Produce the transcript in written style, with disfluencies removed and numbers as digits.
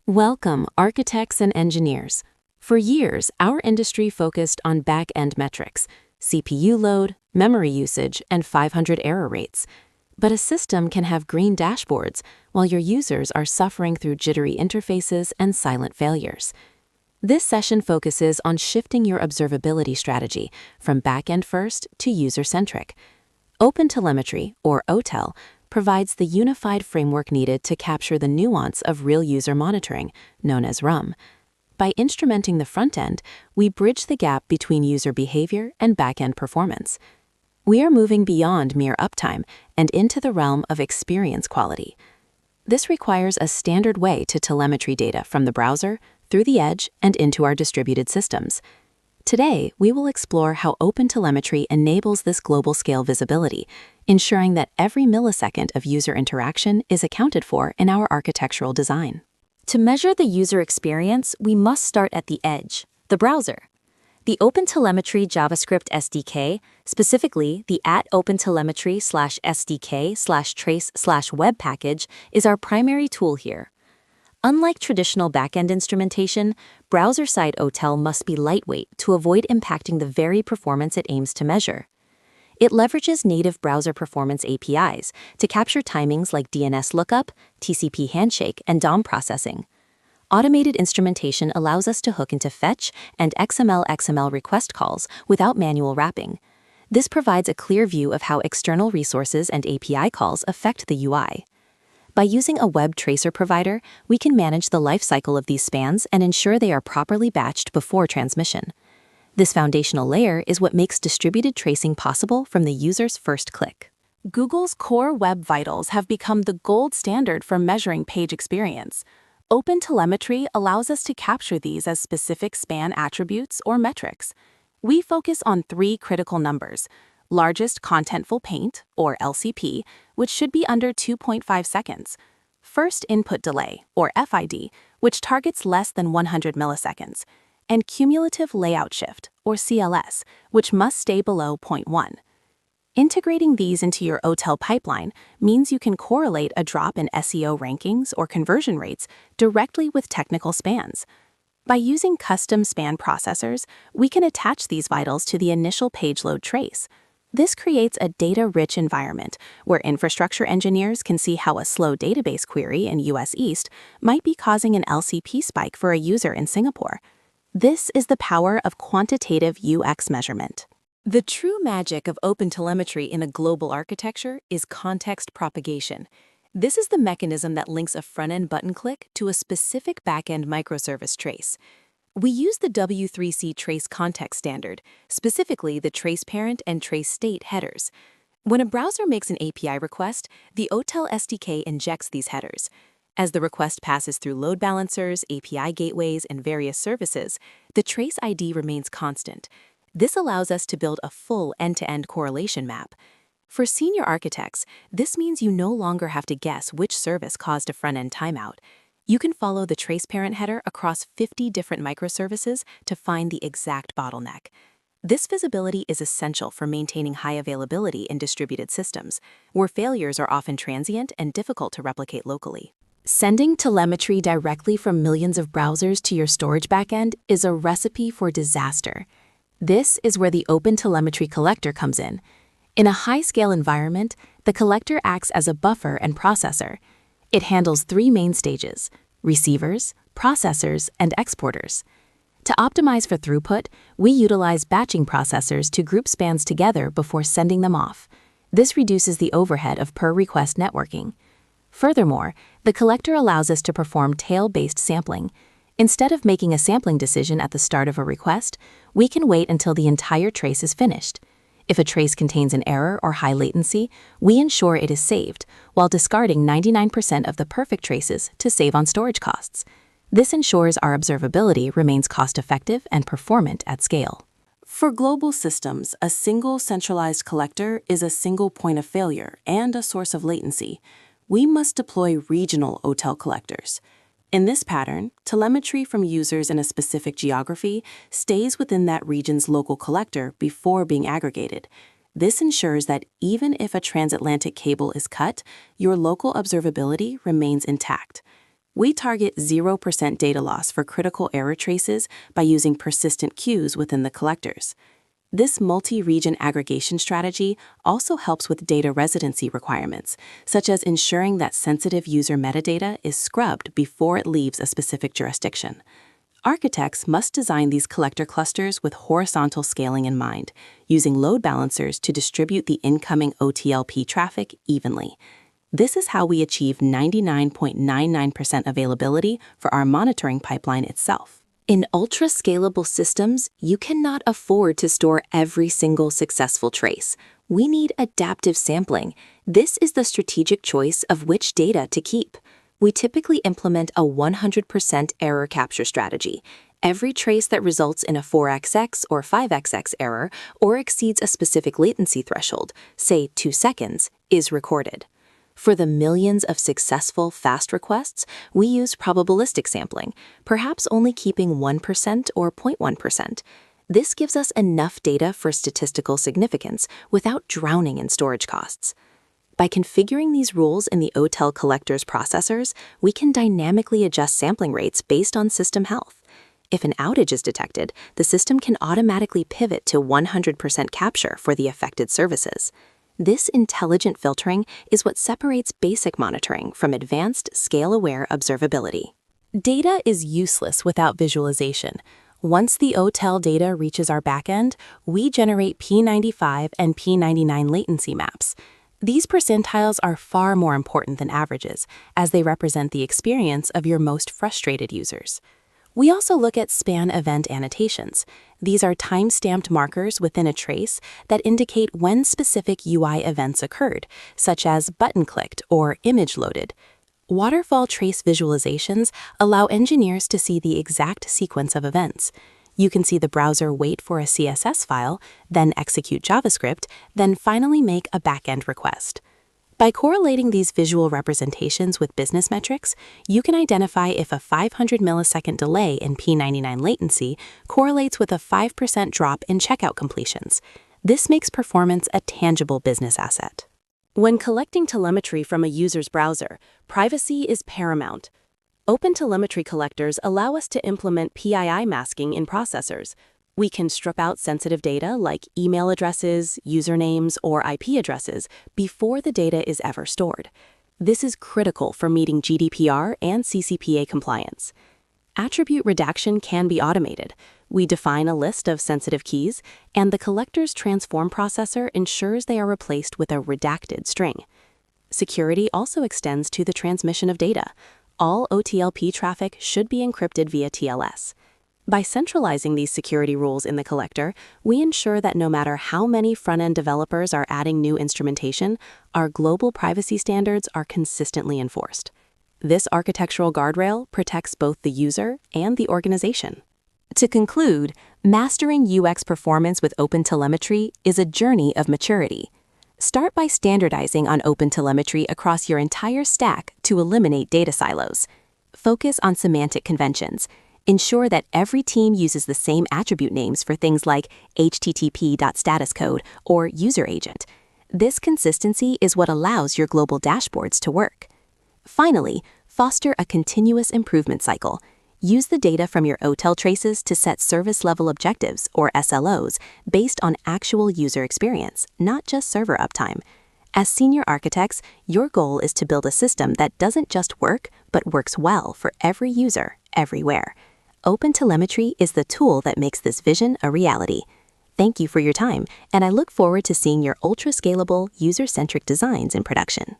Welcome, architects and engineers. For years, our industry focused on back-end metrics, CPU load, memory usage, and 500 error rates. But a system can have green dashboards while your users are suffering through jittery interfaces and silent failures. This session focuses on shifting your observability strategy from back-end first to user-centric. OpenTelemetry, or OTel, provides the unified framework needed to capture the nuance of real user monitoring, known as RUM. By instrumenting the front end, we bridge the gap between user behavior and back-end performance. We are moving beyond mere uptime and into the realm of experience quality. This requires a standard way to telemetry data from the browser, through the edge, and into our distributed systems. Today, we will explore how OpenTelemetry enables this global scale visibility, ensuring that every millisecond of user interaction is accounted for in our architectural design. To measure the user experience, we must start at the edge, the browser. The OpenTelemetry JavaScript SDK, specifically the @OpenTelemetry/SDK/trace/web package, is our primary tool here. Unlike traditional backend instrumentation, browser-side OTel must be lightweight to avoid impacting the very performance it aims to measure. It leverages native browser performance APIs to capture timings like DNS lookup, TCP handshake, and DOM processing. Automated instrumentation allows us to hook into fetch and XML request calls without manual wrapping. This provides a clear view of how external resources and API calls affect the UI. By using a web tracer provider, we can manage the lifecycle of these spans and ensure they are properly batched before transmission. This foundational layer is what makes distributed tracing possible from the user's first click. Google's core web vitals have become the gold standard for measuring page experience. OpenTelemetry allows us to capture these as specific span attributes or metrics. We focus on three critical numbers: largest contentful paint, or LCP, which should be under 2.5 seconds; first input delay, or FID, which targets less than 100 milliseconds; and cumulative layout shift, or CLS, which must stay below 0.1. Integrating these into your OTel pipeline means you can correlate a drop in SEO rankings or conversion rates directly with technical spans. By using custom span processors, we can attach these vitals to the initial page load trace. This creates a data-rich environment where infrastructure engineers can see how a slow database query in US East might be causing an LCP spike for a user in Singapore. This is the power of quantitative UX measurement. The true magic of OpenTelemetry in a global architecture is context propagation. This is the mechanism that links a front-end button click to a specific back-end microservice trace. We use the W3C trace context standard, specifically the trace parent and trace state headers. When a browser makes an API request, the OTel SDK injects these headers. As the request passes through load balancers, API gateways, and various services, the trace ID remains constant. This allows us to build a full end-to-end correlation map. For senior architects, this means you no longer have to guess which service caused a front-end timeout. You can follow the trace parent header across 50 different microservices to find the exact bottleneck. This visibility is essential for maintaining high availability in distributed systems, where failures are often transient and difficult to replicate locally. Sending telemetry directly from millions of browsers to your storage backend is a recipe for disaster. This is where the OpenTelemetry collector comes in. In a high-scale environment, the collector acts as a buffer and processor. It handles three main stages: receivers, processors, and exporters. To optimize for throughput, we utilize batching processors to group spans together before sending them off. This reduces the overhead of per-request networking. Furthermore, the collector allows us to perform tail-based sampling. Instead of making a sampling decision at the start of a request, we can wait until the entire trace is finished. If a trace contains an error or high latency, we ensure it is saved, while discarding 99% of the perfect traces to save on storage costs. This ensures our observability remains cost-effective and performant at scale. For global systems, a single centralized collector is a single point of failure and a source of latency. We must deploy regional OTel collectors. In this pattern, telemetry from users in a specific geography stays within that region's local collector before being aggregated. This ensures that even if a transatlantic cable is cut, your local observability remains intact. We target 0% data loss for critical error traces by using persistent queues within the collectors. This multi-region aggregation strategy also helps with data residency requirements, such as ensuring that sensitive user metadata is scrubbed before it leaves a specific jurisdiction. Architects must design these collector clusters with horizontal scaling in mind, using load balancers to distribute the incoming OTLP traffic evenly. This is how we achieve 99.99% availability for our monitoring pipeline itself. In ultra-scalable systems, you cannot afford to store every single successful trace. We need adaptive sampling. This is the strategic choice of which data to keep. We typically implement a 100% error capture strategy. Every trace that results in a 4xx or 5xx error or exceeds a specific latency threshold, say 2 seconds, is recorded. For the millions of successful fast requests, we use probabilistic sampling, perhaps only keeping 1% or 0.1%. This gives us enough data for statistical significance without drowning in storage costs. By configuring these rules in the OTel collector's processors, we can dynamically adjust sampling rates based on system health. If an outage is detected, the system can automatically pivot to 100% capture for the affected services. This intelligent filtering is what separates basic monitoring from advanced, scale-aware observability. Data is useless without visualization. Once the OTel data reaches our backend, we generate P95 and P99 latency maps. These percentiles are far more important than averages, as they represent the experience of your most frustrated users. We also look at span event annotations. These are time-stamped markers within a trace that indicate when specific UI events occurred, such as button clicked or image loaded. Waterfall trace visualizations allow engineers to see the exact sequence of events. You can see the browser wait for a CSS file, then execute JavaScript, then finally make a backend request. By correlating these visual representations with business metrics, you can identify if a 500 millisecond delay in P99 latency correlates with a 5% drop in checkout completions. This makes performance a tangible business asset. When collecting telemetry from a user's browser, privacy is paramount. OpenTelemetry collectors allow us to implement PII masking in processors. We can strip out sensitive data like email addresses, usernames, or IP addresses before the data is ever stored. This is critical for meeting GDPR and CCPA compliance. Attribute redaction can be automated. We define a list of sensitive keys, and the collector's transform processor ensures they are replaced with a redacted string. Security also extends to the transmission of data. All OTLP traffic should be encrypted via TLS. By centralizing these security rules in the collector, we ensure that no matter how many front-end developers are adding new instrumentation, our global privacy standards are consistently enforced. This architectural guardrail protects both the user and the organization. To conclude, mastering UX performance with OpenTelemetry is a journey of maturity. Start by standardizing on OpenTelemetry across your entire stack to eliminate data silos. Focus on semantic conventions. Ensure that every team uses the same attribute names for things like http.statuscode or user agent. This consistency is what allows your global dashboards to work. Finally, foster a continuous improvement cycle. Use the data from your OTel traces to set service-level objectives, or SLOs, based on actual user experience, not just server uptime. As senior architects, your goal is to build a system that doesn't just work, but works well for every user, everywhere. OpenTelemetry is the tool that makes this vision a reality. Thank you for your time, and I look forward to seeing your ultra-scalable, user-centric designs in production.